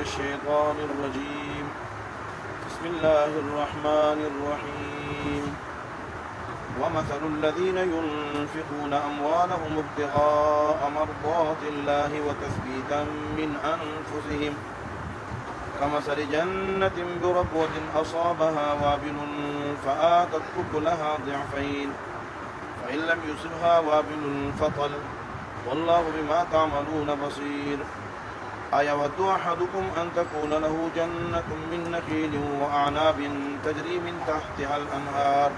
الشيطان الرجيم. بسم الله الرحمن الرحيم. ومثل الذين ينفقون أموالهم ابتغاء مرضات الله وتثبيتا من أنفسهم كمثل جنة بربوة أصابها وابل فآتت أكلها ضعفين فإن لم يصبها وابل فطل والله بما تعملون بصير. أيود أحدكم أن تكون له جنة من نخيل وأعناب تجري من تحتها الأنهار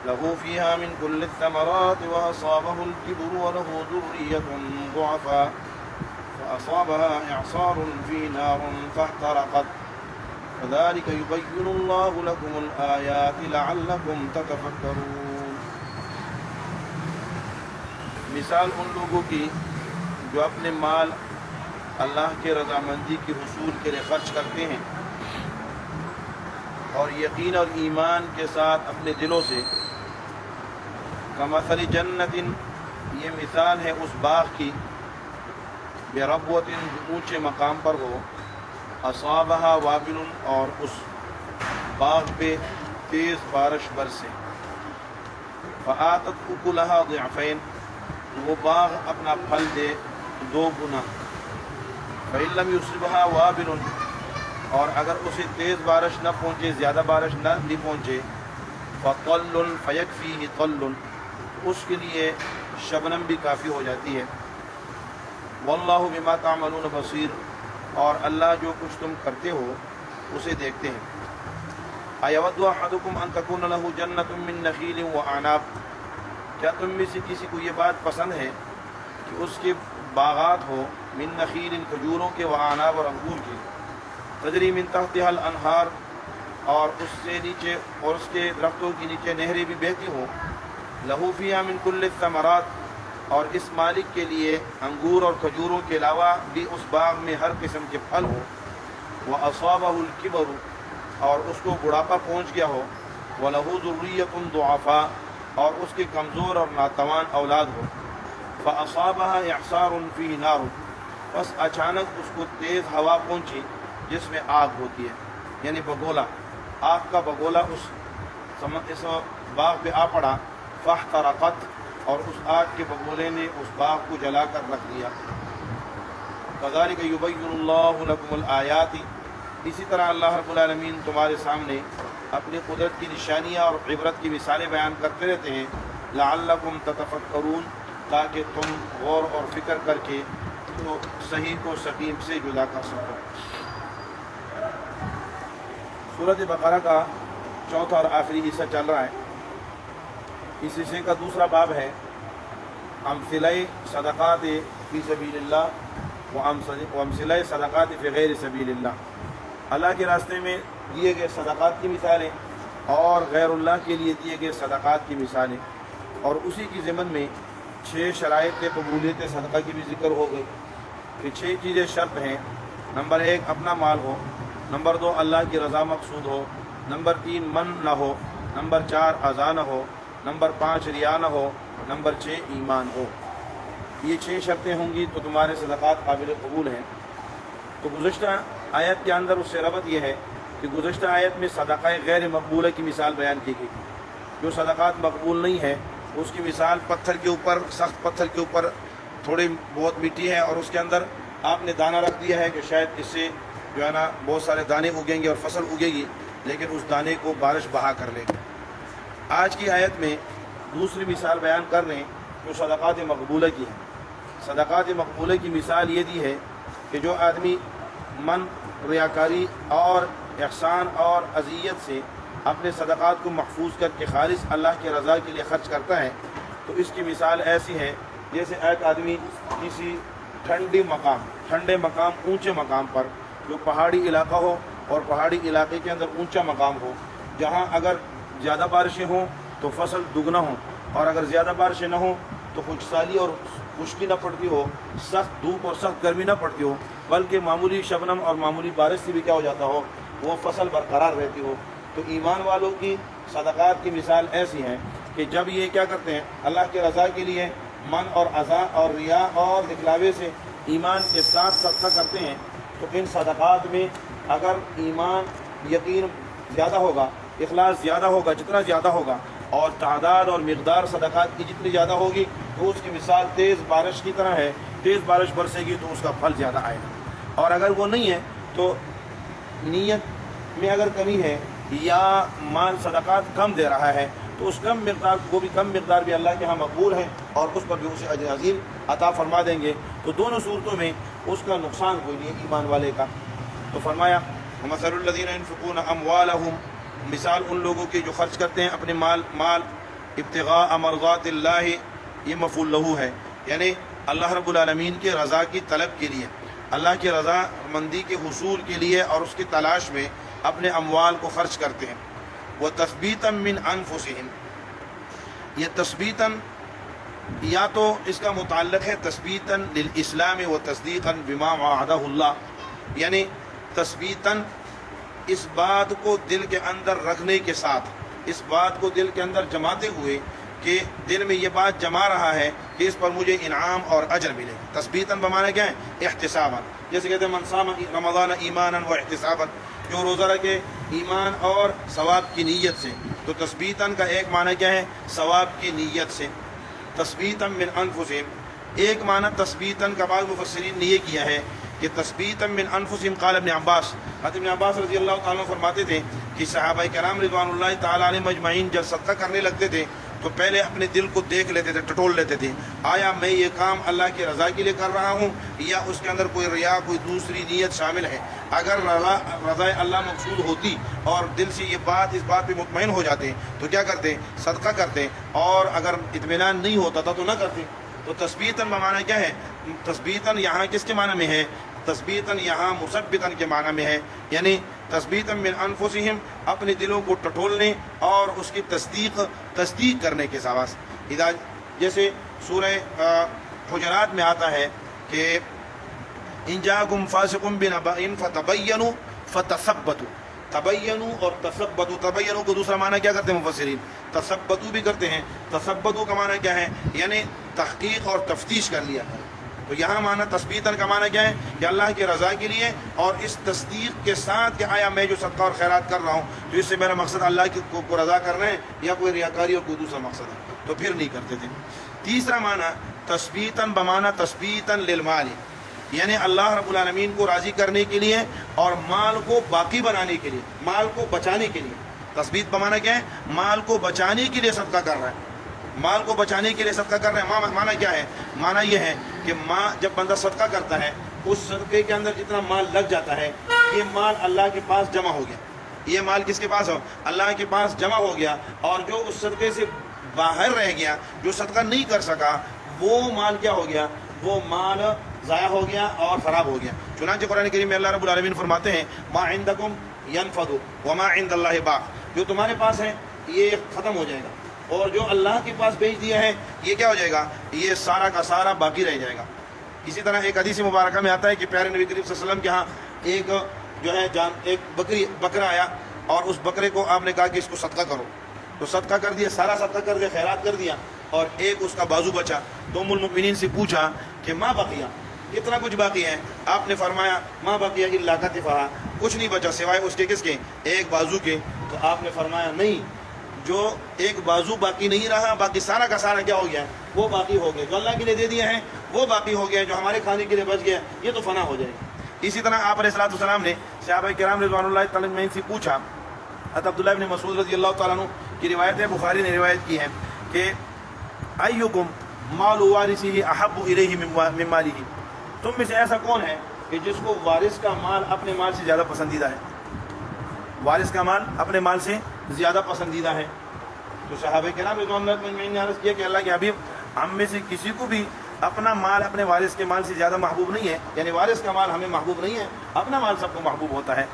له فيها من كل الثمرات وأصابه الكبر وله ذرية ضعفاء فأصابها إعصار فيه نار فاحترقت كذلك يبين الله لكم الآيات لعلكم تتفكرون. مثال ان لوگوں کی جو اپنے مال اللہ کے رضامندی کے حصول کے لیے خرچ کرتے ہیں اور یقین اور ایمان کے ساتھ اپنے دلوں سے. کمثل جنت، یہ مثال ہے اس باغ کی، بربوۃ، جو اونچے مقام پر ہو، اصابہا وابل، اور اس باغ پہ تیز بارش برسے، فآتت اکلہا ضعفین، وہ باغ اپنا پھل دے 2 گنا. فإن لم يصبها وابل، اور اگر اسے تیز بارش نہ پہنچے، زیادہ بارش نہ پہنچے، فطل فیکفیہ طل، اس کے لیے شبنم بھی کافی ہو جاتی ہے. واللہ بما تعملون بصیر، اور اللہ جو کچھ تم کرتے ہو اسے دیکھتے ہیں. ایود احدکم ان تکون له جنۃ من نخیل واعناب، کیا تم میں سے کسی کو یہ بات پسند ہے کہ اس کے باغات ہو، من نخیل، کھجوروں کے، واعناب، اور انگور کے، تجری من تحتها الانہار، اور اس سے نیچے، اور اس کے درختوں کے نیچے نہریں بھی بہتی ہوں، لہو فیہا من کل الثمرات، اور اس مالک کے لیے انگور اور کھجوروں کے علاوہ بھی اس باغ میں ہر قسم کے پھل ہو، وَأَصَابَهُ الْكِبَرُ، اور اس کو بڑھاپا پہنچ گیا ہو، وَلَهُ ذُرِّيَّةٌ ضُعَفَاء، اور اس کے کمزور اور ناتوان اولاد ہو، فَأَصَابَهَا إِعْصَارٌ فِيهِ نَارٌ، بس اچانک اس کو تیز ہوا پہنچی جس میں آگ ہوتی ہے، یعنی بگولا، آگ کا بگولا اس باغ پہ آ پڑا، فاحترقت، اور اس آگ کے بگولے نے اس باغ کو جلا کر رکھ دیا. کذالک یبین اللہ لکم الآیات، اسی طرح اللہ رب العالمین تمہارے سامنے اپنی قدرت کی نشانیاں اور عبرت کی مثالیں بیان کرتے رہتے ہیں، لعلکم تتفکرون، تاکہ تم غور اور فکر کر کے تو صحیح کو سقیم سے جدا کر سکو. سورۃ بقرہ کا چوتھا اور آخری حصہ چل رہا ہے. اس حصے کا دوسرا باب ہے امثلہ صدقات فی سبیل اللہ وامثلہ صدقات فی غیر سبیل اللہ، اللہ کے راستے میں دیے گئے صدقات کی مثالیں اور غیر اللہ کے لیے دیے گئے صدقات کی مثالیں، اور اسی کی ضمن میں 6 شرائط قبولیت صدقہ کی بھی ذکر ہو گئی کہ 6 چیزیں شرط ہیں. نمبر 1 اپنا مال ہو، نمبر 2 اللہ کی رضا مقصود ہو، نمبر 3 من نہ ہو، نمبر 4 اذا نہ ہو، نمبر 5 ریا نہ ہو، نمبر 6 ایمان ہو. یہ 6 شرطیں ہوں گی تو تمہارے صدقات قابل قبول ہیں. تو گزشتہ آیت کے اندر اس سے ربط یہ ہے کہ گزشتہ آیت میں صدقہ غیر مقبولہ کی مثال بیان کی گئی. جو صدقات مقبول نہیں ہے اس کی مثال پتھر کے اوپر، سخت پتھر کے اوپر تھوڑی بہت مٹی ہے اور اس کے اندر آپ نے دانہ رکھ دیا ہے کہ شاید اس سے جو ہے نا بہت سارے دانے اگیں گے اور فصل اگے گی، لیکن اس دانے کو بارش بہا کر لے گی. آج کی آیت میں دوسری مثال بیان کر رہے ہیں جو صدقات مقبولہ کی ہے. صدقات مقبولہ کی مثال یہ دی ہے کہ جو آدمی من، ریاکاری اور احسان اور اذیت سے اپنے صدقات کو محفوظ کر کے خالص اللہ کی رضا کے لیے خرچ کرتا ہے، تو اس کی مثال ایسی ہے جیسے ایک آدمی کسی ٹھنڈے مقام، اونچے مقام پر، جو پہاڑی علاقہ ہو اور پہاڑی علاقے کے اندر اونچا مقام ہو، جہاں اگر زیادہ بارشیں ہوں تو فصل دگنا ہو، اور اگر زیادہ بارشیں نہ ہوں تو خشکسالی اور خشکی نہ پڑتی ہو، سخت دھوپ اور سخت گرمی نہ پڑتی ہو، بلکہ معمولی شبنم اور معمولی بارش سے بھی کیا ہو جاتا ہو، وہ فصل برقرار رہتی ہو. تو ایمان والوں کی صدقات کی مثال ایسی ہے کہ جب یہ کیا کرتے ہیں، اللہ کے رضا کے لیے من اور اذا اور ریا اور دکھلاوے سے ایمان کے ساتھ صدقہ کرتے ہیں تو ان صدقات میں اگر ایمان یقین زیادہ ہوگا، اخلاص زیادہ ہوگا، جتنا زیادہ ہوگا اور تعداد اور مقدار صدقات کی جتنی زیادہ ہوگی تو اس کی مثال تیز بارش کی طرح ہے، تیز بارش برسے گی تو اس کا پھل زیادہ آئے گا۔ اور اگر وہ نہیں ہے تو نیت میں اگر کمی ہے یا مال صدقات کم دے رہا ہے تو اس کم مقدار بھی اللہ کے ہاں مقبول ہے اور اس پر بھی اسے اجر عظیم عطا فرما دیں گے۔ تو دونوں صورتوں میں اس کا نقصان کوئی نہیں ہے ایمان والے کا۔ تو فرمایا وَمَثَلُ الَّذِينَ يُنْفِقُونَ أَمْوَالَهُمْ، مثال ان لوگوں کی جو خرچ کرتے ہیں اپنے مال ابتغاء مرضات اللہ، یہ مفعول لہو ہے، یعنی اللہ رب العالمین کی رضا کی طلب کے لیے، اللہ کی رضا مندی کے حصول کے لیے اور اس کی تلاش میں اپنے اموال کو خرچ کرتے ہیں۔ وَتَثْبِيتًا مِّنْ أَنفُسِهِمْ، یہ تثبیتاً یا تو اس کا متعلق ہے تثبیتاً للاسلام و تصدیقاً بما وعدہ اللہ، یعنی تثبیتاً اس بات کو دل کے اندر رکھنے کے ساتھ، اس بات کو دل کے اندر جماتے ہوئے کہ دل میں یہ بات جما رہا ہے کہ اس پر مجھے انعام اور اجر ملے۔ تثبیتاً بمعنی کیا ہے؟ احتساباً، جیسے کہتے ہیں من صام رمضان ایمانا و احتساباً، جو روزہ رکھے ایمان اور ثواب کی نیت سے۔ تو تثبیتاً کا ایک معنی کیا ہے؟ ثواب کی نیت سے۔ تثبیتاً من انفسہم، ایک معنی تثبیتاً کا بعض مفسرین نے یہ کیا ہے کہ تثبیتاً من انفسہم، قال ابن عباس، ابن عباس رضی اللہ تعالیٰ فرماتے تھے کہ صحابہ کرام رضوان اللہ تعالیٰ علیہ مجمعین جب صدقہ کرنے لگتے تھے تو پہلے اپنے دل کو دیکھ لیتے تھے، ٹٹول لیتے تھے، آیا میں یہ کام اللہ کی رضا کے لیے کر رہا ہوں یا اس کے اندر کوئی ریا، کوئی دوسری نیت شامل ہے۔ اگر رضا اللہ مقصود ہوتی اور دل سے اس بات پہ مطمئن ہو جاتے تو کیا کرتے؟ صدقہ کرتے، اور اگر اطمینان نہیں ہوتا تھا تو نہ کرتے۔ تو تثبیتاً بمعنی کیا ہے؟ تثبیتاً یہاں کس کے معنی میں ہے؟ تثبیتاً یہاں مثبتاً کے معنی میں ہے، یعنی تثبیتاً من انفسہم، اپنے دلوں کو ٹٹولنے اور اس کی تصدیق کرنے کے ساتھ۔ جیسے سورہ حجرات میں آتا ہے کہ ان جاءکم فاسق بنبأ فتبینوا فتثبتوا، تبینوا اور تثبتوا، تبینوا کو دوسرا معنی کیا کرتے ہیں مفسرین؟ تثبتوا بھی کرتے ہیں۔ تثبتوا کا معنی کیا ہے؟ یعنی تحقیق اور تفتیش کر لیا۔ تو یہاں معنی تثبیتاً کا معنی کیا ہے کہ اللہ کی رضا کے لیے اور اس تصدیق کے ساتھ کہ آیا میں جو صدقہ اور خیرات کر رہا ہوں تو اس سے میرا مقصد اللہ کو رضا کرنا ہے یا کوئی ریاکاری اور کوئی دوسرا مقصد ہے، تو پھر نہیں کرتے تھے۔ تیسرا معنی تثبیتاً بمعنی تثبیتاً للمال، یعنی اللہ رب العالمین کو راضی کرنے کے لیے اور مال کو باقی بنانے کے لیے، مال کو بچانے کے لیے۔ تثبیت بمعنی کیا ہے؟ مال کو بچانے کے لیے صدقہ کر رہا ہے، مال کو بچانے کے لیے صدقہ کر رہے ہیں۔ معنی کیا ہے؟ معنی یہ ہے کہ جب بندہ صدقہ کرتا ہے اس صدقے کے اندر جتنا مال لگ جاتا ہے یہ مال اللہ کے پاس جمع ہو گیا، یہ مال کس کے پاس ہو؟ اللہ کے پاس جمع ہو گیا، اور جو اس صدقے سے باہر رہ گیا، جو صدقہ نہیں کر سکا، وہ مال کیا ہو گیا؟ وہ مال ضائع ہو گیا اور خراب ہو گیا۔ چنانچہ قرآن کریم میں اللہ رب العالمین فرماتے ہیں ما عندکم ینفد وما عند اللہ باق، جو تمہارے پاس ہے یہ ختم ہو جائے گا اور جو اللہ کے پاس بھیج دیا ہے یہ کیا ہو جائے گا؟ یہ سارا کا سارا باقی رہ جائے گا۔ اسی طرح ایک حدیث مبارکہ میں آتا ہے کہ پیارے نبی کریم صلی اللہ علیہ وسلم کے ہاں ایک جو ہے ایک بکرا آیا اور اس بکرے کو آپ نے کہا کہ اس کو صدقہ کرو، تو صدقہ کر دیا، سارا صدقہ کر دیا، خیرات کر دیا، اور ایک اس کا بازو بچا۔ تو ام المؤمنین سے پوچھا کہ ما بقیہ، کتنا کچھ باقی ہے؟ آپ نے فرمایا ما بقیہ الا کتفہا، کچھ نہیں بچا سوائے اس کے کس کے؟ ایک بازو کے۔ تو آپ نے فرمایا نہیں، جو ایک بازو باقی نہیں رہا، باقی سارا کا سارا کیا ہو گیا؟ وہ باقی ہو گیا، جو اللہ کے لیے دے دیا ہے وہ باقی ہو گیا، جو ہمارے کھانے کے لیے بچ گیا یہ تو فنا ہو جائے گا۔ اسی طرح آپ علیہ الصلوۃ والسلام نے صحابہ کرام رضوان اللہ تعالیٰ عنہم سے پوچھا، حضرت عبداللہ بن مسعود رضی اللہ تعالیٰ عنہ کی روایت ہے، بخاری نے روایت کی ہے کہ ایکم مال وارثہ احب الیہ من مالہ، تم میں سے ایسا کون ہے کہ جس کو وارث کا مال اپنے مال سے زیادہ پسندیدہ ہے؟ وارث کا مال اپنے مال سے زیادہ پسندیدہ ہے۔ تو صحابہ کرام رضوان اللہ تعالیٰ نے عرض کیا کہ اللہ کے حبیب، ہم میں سے کسی کو بھی اپنا مال اپنے وارث کے مال سے زیادہ محبوب نہیں ہے، یعنی وارث کا مال ہمیں محبوب نہیں ہے، اپنا مال سب کو محبوب ہوتا ہے۔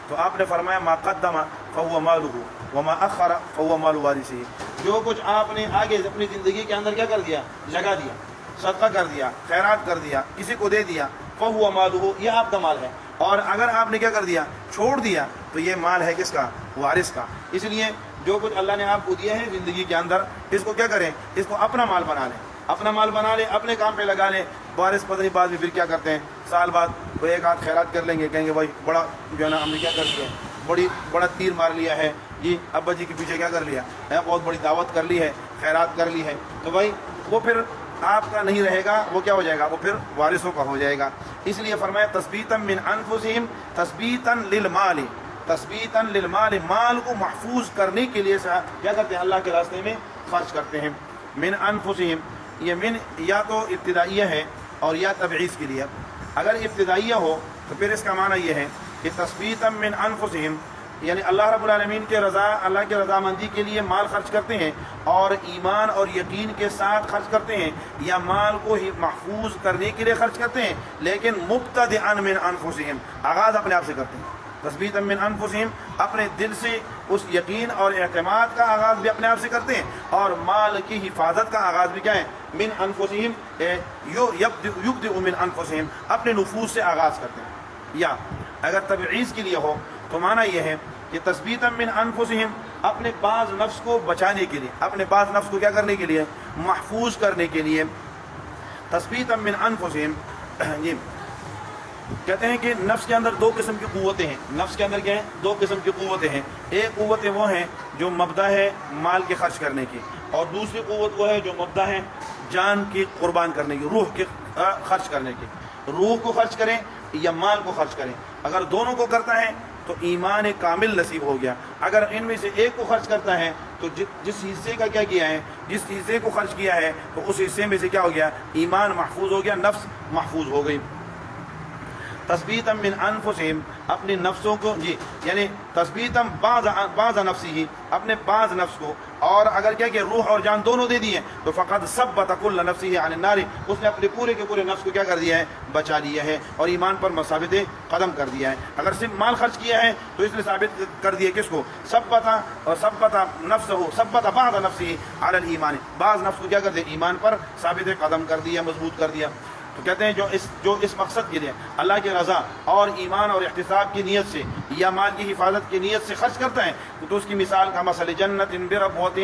تو آپ نے فرمایا ما قدم فهو مالہ وما اخر فهو مال وارثہ، جو کچھ آپ نے آگے اپنی زندگی کے اندر کیا کر دیا؟ لگا دیا، صدقہ کر دیا، خیرات کر دیا، کسی کو دے دیا، فهو مالہ، یہ آپ کا مال ہے، اور اگر آپ نے کیا کر دیا؟ چھوڑ دیا، تو یہ مال ہے کس کا؟ وارث کا۔ اس لیے جو کچھ اللہ نے آپ کو دیا ہے زندگی کے اندر، اس کو کیا کریں؟ اس کو اپنا مال بنا لیں، اپنا مال بنا لے، اپنے کام پہ لگا لے، وارث پتہ نہیں بعد میں پھر کیا کرتے ہیں، سال بعد وہ ایک آدھ خیرات کر لیں گے، کہیں گے بھائی بڑا جو ہے نا ہم نے کیا کر دیا، بڑا تیر مار لیا ہے جی، ابا جی کے پیچھے کیا کر لیا ہے، بہت بڑی دعوت کر لی ہے، خیرات کر لی ہے، تو بھائی وہ پھر آپ کا نہیں رہے گا، وہ کیا ہو جائے گا، وہ پھر وارثوں کا ہو جائے گا۔ اس لیے فرمایا تثبیتا من انفسہم تثبیتا للمال، تثبیتا للمال، مال کو محفوظ کرنے کے لیے کیا کرتے ہیں، اللہ کے راستے میں خرچ کرتے ہیں۔ من انفسہم، یہ من یا تو ابتدائیہ ہے اور یا تبعیض کے لیے، اگر ابتدائیہ ہو تو پھر اس کا معنی یہ ہے کہ تثبیتا من انفسہم، یعنی اللہ رب العالمین کے رضا، اللہ کے رضامندی کے لیے مال خرچ کرتے ہیں اور ایمان اور یقین کے ساتھ خرچ کرتے ہیں، یا مال کو ہی محفوظ کرنے کے لیے خرچ کرتے ہیں لیکن مبتدئا من انفسہم، آغاز اپنے آپ سے کرتے ہیں، تثبیتا من انفسہم، اپنے دل سے اس یقین اور اعتماد کا آغاز بھی اپنے آپ سے کرتے ہیں، اور مال کی حفاظت کا آغاز بھی کیا ہے، من انفسہم، یبدئ من انفسہم، اپنے نفوس سے آغاز کرتے ہیں۔ یا اگر تبعیض کے لیے ہو تو معنی یہ ہے کہ تثبیتا من انفسہم، اپنے بعض نفس کو بچانے کے لیے، اپنے بعض نفس کو کیا کرنے کے لیے، محفوظ کرنے کے لیے، تثبیتا من انفسہم۔ یہ کہتے ہیں کہ نفس کے اندر دو قسم کی قوتیں ہیں، نفس کے اندر کیا ہے، دو قسم کی قوتیں ہیں، ایک قوتیں وہ ہیں جو مبدا ہے مال کے خرچ کرنے کی، اور دوسری قوت وہ ہے جو مبدا ہے جان کی قربان کرنے کی، روح کے خرچ کرنے کی، روح کو خرچ کریں یا مال کو خرچ کریں، اگر دونوں کو کرتا ہے تو ایمان کامل نصیب ہو گیا، اگر ان میں سے ایک کو خرچ کرتا ہے تو جس حصے کا کیا کیا ہے، جس حصے کو خرچ کیا ہے تو اس حصے میں سے کیا ہو گیا، ایمان محفوظ ہو گیا، نفس محفوظ ہو گئی۔ تثبیتا من انفسہم، اپنے نفسوں کو جی، یعنی تثبیتا بعض نفسی، اپنے بعض نفس کو، اور اگر کیا کہ روح اور جان دونوں دے دیے تو فقط ثبت کل نفسہ عن النار، اس نے اپنے پورے کے پورے نفس کو کیا کر دیا ہے، بچا لیا ہے اور ایمان پر ثابت قدم کر دیا ہے۔ اگر صرف مال خرچ کیا ہے تو اس نے ثابت کر دیا کس کو، ثبت نفسہ، ثبت بعض نفسہ علی الایمان، بعض نفس کو کیا کر دیا، ایمان پر ثابت قدم کر دیا، مضبوط کر دیا۔ تو کہتے ہیں جو اس مقصد کے لیے اللہ کی رضا اور ایمان اور احتساب کی نیت سے یا مال کی حفاظت کی نیت سے خرچ کرتا ہے تو اس کی مثال کا مثل جنت بربوۃ،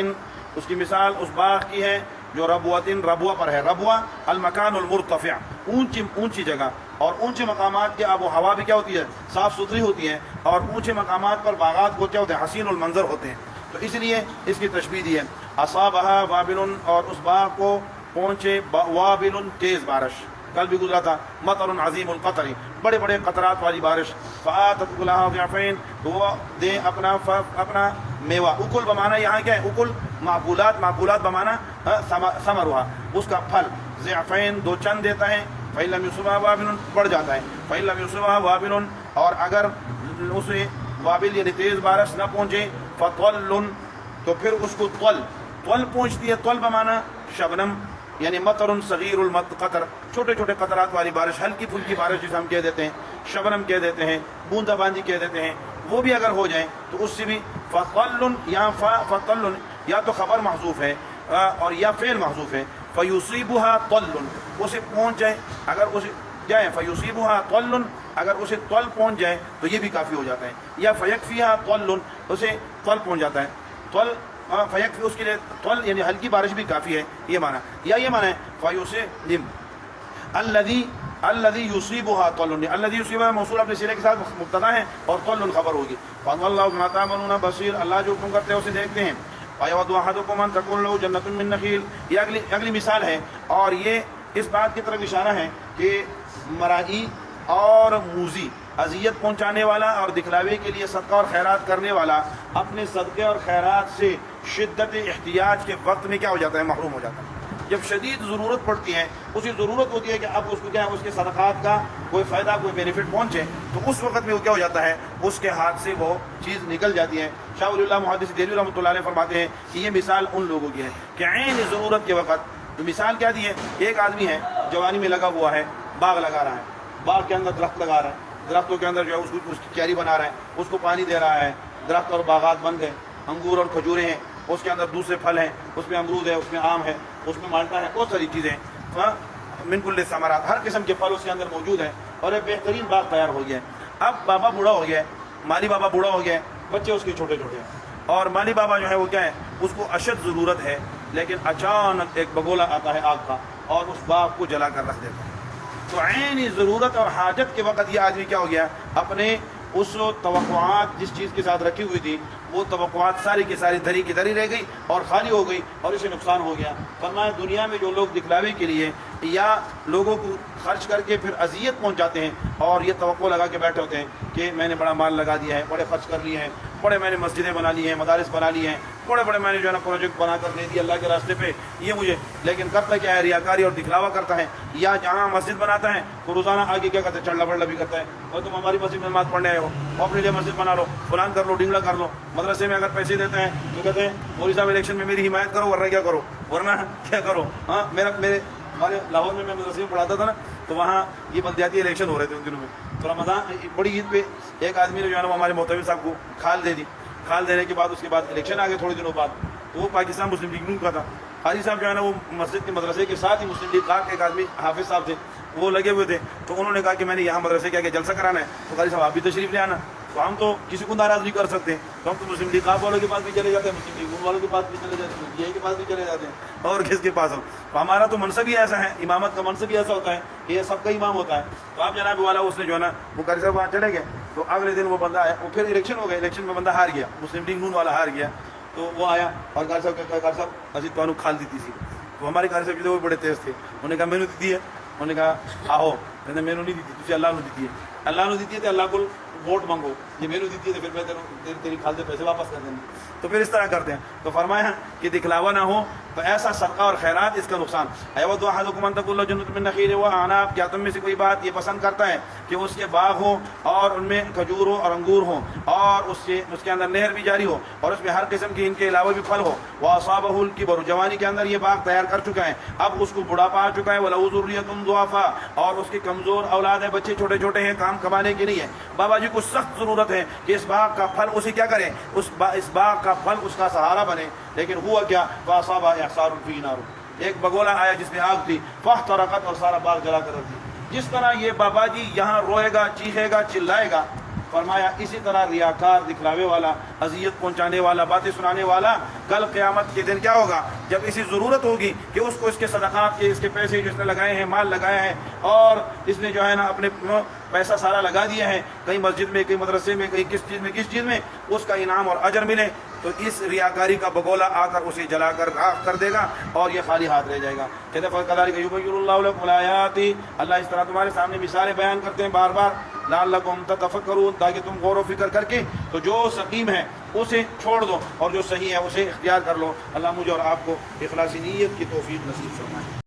اس کی مثال اس باغ کی ہے جو ربوہ پر ہے، ربوہ المکان المرتفع، اونچی جگہ، اور اونچے مقامات کی آب و ہوا بھی کیا ہوتی ہے، صاف ستھری ہوتی ہے، اور اونچے مقامات پر باغات کو کیا ہوتے ہیں، حسین المنظر ہوتے ہیں، تو اس لیے اس کی تشبیہ دی ہے۔ اصابہا وابل، اور اس باغ کو پہنچے وابل، تیز بارش، کل بھی گزرا تھا، مطر عظیم القطر، بڑے بڑے قطرات والی بارش، فآتت اکلہا ضعفین، تو وہ دیں اپنا میوہ، اکل بمانا یہاں کیا ہے، اکل معقولات بمانا ثمرها، اس کا پھل، ضعفین دو چند دیتا ہے، فإن لم يصبها وابل، بڑھ جاتا ہے، فإن لم يصبها وابل، اور اگر اسے وابل یعنی تیز بارش نہ پہنچے، فطل، تو پھر اس کو طل پہنچتی ہے، طل بمانا شبنم، یعنی مطر صغیر القطر، چھوٹے چھوٹے قطرات والی بارش، ہلکی پھلکی بارش جسے ہم کہہ دیتے ہیں، شبنم کہہ دیتے ہیں، بوندا باندی کہہ دیتے ہیں، وہ بھی اگر ہو جائیں تو اس سے بھی فطل، یہاں فطل یا تو خبر محذوف ہے اور یا فعل محذوف ہے، فیصیبها طل، اسے پہنچ جائے، اگر اسے جائے، فیصیبها طل، اگر اسے طل پہنچ جائے تو یہ بھی کافی ہو جاتا ہے، یا فیکفیها طل، اسے طل پہنچ جاتا ہے، طل فیکفی، اس کے لیے طل یعنی ہلکی بارش بھی کافی ہے، یہ معنی، یا یہ معنی ہے فیصیب الذی یصیبها طل، الذی یصیبها موصول اپنے سرے کے ساتھ مبتدا ہے اور طل خبر ہوگی، فاللہ بما تعملون بصیر، اللہ جو تم کرتے ہیں اسے دیکھتے ہیں، فیود احدکم ان تکون له جنۃ من نخیل، یہ اگلی مثال ہے، اور یہ اس بات کی طرف اشارہ ہے کہ مرائی اور موذی، اذیت پہنچانے والا اور دکھلاوے کے لیے صدقہ اور خیرات کرنے والا اپنے صدقے اور خیرات سے شدت احتیاج کے وقت میں کیا ہو جاتا ہے، محروم ہو جاتا ہے۔ جب شدید ضرورت پڑتی ہے، اسی ضرورت ہوتی ہے کہ اب اس کو کیا ہے، اس کے صدقات کا کوئی فائدہ، کوئی بینیفٹ پہنچے، تو اس وقت میں وہ کیا ہو جاتا ہے، اس کے ہاتھ سے وہ چیز نکل جاتی ہے۔ شاہ ولی اللہ محدث دہلوی رحمۃ اللہ علیہ فرماتے ہیں کہ یہ مثال ان لوگوں کی ہے کہ عین ضرورت کے وقت، تو مثال کیا دی ہے، ایک آدمی ہے جوانی میں لگا ہوا ہے، باغ لگا رہا ہے، باغ کے اندر درخت لگا رہا ہے، درختوں کے اندر جو ہے اس کی کیاری بنا رہا ہے، اس کو پانی دے رہا ہے، درخت اور باغات بن گئے، انگور اور کھجوریں ہیں، اس کے اندر دوسرے پھل ہیں، اس میں امرود ہے، اس میں آم ہے، اس میں مالٹا ہے، بہت ساری چیزیں ہیں، من کل ثمرات، ہر قسم کے پھل اس کے اندر موجود ہیں، اور ایک بہترین باغ تیار ہو گیا ہے۔ اب بابا بوڑھا ہو گیا ہے، مالی بابا بوڑھا ہو گیا ہے، بچے اس کے چھوٹے چھوٹے ہیں، اور مالی بابا جو ہے وہ کیا ہے، اس کو اشد ضرورت ہے لیکن اچانک ایک بگولا آتا ہے آگ کا اور اس باغ کو جلا کر رکھ دیتا ہے. تو عینی ضرورت اور حاجت کے وقت یہ آدمی کیا ہو گیا, اپنے اس توقعات جس چیز کے ساتھ رکھی ہوئی تھی وہ توقعات ساری کی ساری دھری کی دھری رہ گئی اور خالی ہو گئی اور اسے نقصان ہو گیا. فرمایا دنیا میں جو لوگ دکھلاوے کے لیے یا لوگوں کو خرچ کر کے پھر اذیت پہنچاتے ہیں اور یہ توقع لگا کے بیٹھے ہوتے ہیں کہ میں نے بڑا مال لگا دیا ہے, بڑے خرچ کر لیے ہیں, بڑے میں نے مسجدیں بنا لی ہیں, مدارس بنا لی ہیں, بڑے بڑے میں نے جو ہے نا پروجیکٹ بنا کر دے دیا اللہ کے راستے پہ, یہ مجھے, لیکن کرتا کیا ہے ریاکاری اور دکھلاوا کرتا ہے. یا جہاں مسجد بناتا ہے تو روزانہ آگے کیا کرتا ہے چڑھنا بڑھنا بھی کرتا ہے, اور تم ہماری مسجد میں نماز پڑھنے آئے ہو, اپنے لیے مسجد بنا لو, فلان کر لو, ڈنگلا کر لو. مدرسے میں اگر پیسے دیتے ہیں تو کہتے ہیں مولوی صاحب الیکشن میں میری حمایت کرو ورنہ کیا کرو, ورنہ کیا کرو. ہاں میرے ہمارے لاہور میں مدرسے میں پڑھاتا تھا نا, تو وہاں یہ بلدیاتی الیکشن ہو رہے تھے ان دنوں میں. تو رمضان بڑی عید پہ ایک آدمی نے جو ہے نا ہمارے محتوی صاحب کو کھال دے دی. کھال دینے کے بعد اس کے بعد الیکشن آ گئے تھوڑے دنوں بعد, تو وہ پاکستان مسلم لیگ نون کا تھا. حاجی صاحب جو ہے نا وہ مسجد کے مدرسے کے ساتھ ہی مسلم لیگ کا ایک آدمی حافظ صاحب تھے, وہ لگے ہوئے تھے. تو انہوں نے کہا کہ میں نے یہاں مدرسے کے آگے جلسہ کرانا ہے, تو قاری صاحب آپ بھی تشریف لے آنا. تو ہم تو کسی کو ناراض نہیں کر سکتے, تو ہم تو مسلم لیگ آپ والوں کے پاس بھی چلے جاتے ہیں, مسلم لیگ ان والوں کے پاس بھی چلے جاتے ہیں, یہ کے پاس بھی چلے جاتے ہیں, اور کس کے پاس ہو. تو ہمارا تو منصب ہی ایسا ہے, امامت کا منصب ہی ایسا ہوتا ہے کہ یہ سب کا امام ہوتا ہے. تو آپ جناب والا اس نے جو ہے نا وہ قاری صاحب وہاں چلے گئے. تو اگلے دن وہ بندہ آیا, وہ پھر الیکشن ہو گیا, الیکشن میں بندہ ہار گیا, مسلم لیگ نون والا ہار گیا. تو وہ آیا اور قاری صاحب کہا قاری صاحب اسی تو کھال دیتی تھی. تو ہمارے قاری صاحب جو وہ بڑے تیز تھے, انہوں نے کہا میں نے دی ہے. انہوں نے کہا آہو, میں نے نہیں دی تھی, اللہ نے دی ہے, اللہ نے دی ہے, تو اللہ کو ووٹ مانگو, یہ میں نے دی ہے تو پھر میں تیری کھال دے پیسے واپس کر دیں گے. تو پھر اس طرح کرتے ہیں. تو فرمایا کہ دکھلاوا نہ ہو تو ایسا صدقہ اور خیرات اس کا نقصان. ایود احدکم ان تکون له جنۃ من نخیل واعناب, کیا تم میں سے کوئی بات یہ پسند کرتا ہے کہ اس کے باغ ہو اور ان میں کھجور ہو اور انگور ہوں اور اس کے اندر نہر بھی جاری ہو اور اس میں ہر قسم کی ان کے علاوہ بھی پھل ہو. واصابہ الکبر, جوانی کے اندر یہ باغ تیار کر چکا ہے, اب اس کو بڑھاپا آ چکا ہے. وله ذریۃ ضعفاء, اور اس کی کمزور اولاد ہے, بچے چھوٹے چھوٹے ہیں, کام کمانے کے لیے. بابا جی کو سخت ضرورت ہے کہ اس باغ کا پھل اسے کیا کرے, اس باغ کا پھل اس کا سہارا بنے. لیکن ہوا کیا, فاصابہ اعصار فی نار, ایک بگولا آیا جس میں آگ تھی, فاحترقت, اور سارا باغ جلا کر رکھ دی. جس طرح یہ بابا جی یہاں روئے گا, چیخے گا, چلائے گا, فرمایا اسی طرح ریاکار, دکھلاوے والا, اذیت پہنچانے والا, باتیں سنانے والا, کل قیامت کے دن کیا ہوگا, جب اسی ضرورت ہوگی کہ اس کو اس کے صدقات کے, اس کے پیسے جو اس نے لگائے ہیں, مال لگایا ہے, اور اس نے جو ہے نا اپنے پیسہ سارا لگا دیا ہے, کہیں مسجد میں, کہیں مدرسے میں, کہیں کس چیز میں, اس کا انعام اور اجر ملے, تو اس ریاکاری کا بگولا آ کر اسے جلا کر راکھ کر دے گا اور یہ خالی ہاتھ رہ جائے گا. کہتے ہیں کذالک یبین اللہ لکم الآیات, اللہ اس طرح تمہارے سامنے مثالیں بیان کرتے ہیں بار بار, لعلکم تتفکرون, تاکہ تم غور و فکر کر کے تو جو سقیم ہے اسے چھوڑ دو اور جو صحیح ہے اسے اختیار کر لو. اللہ مجھے اور آپ کو اخلاص نیت کی توفیق نصیب فرمائے.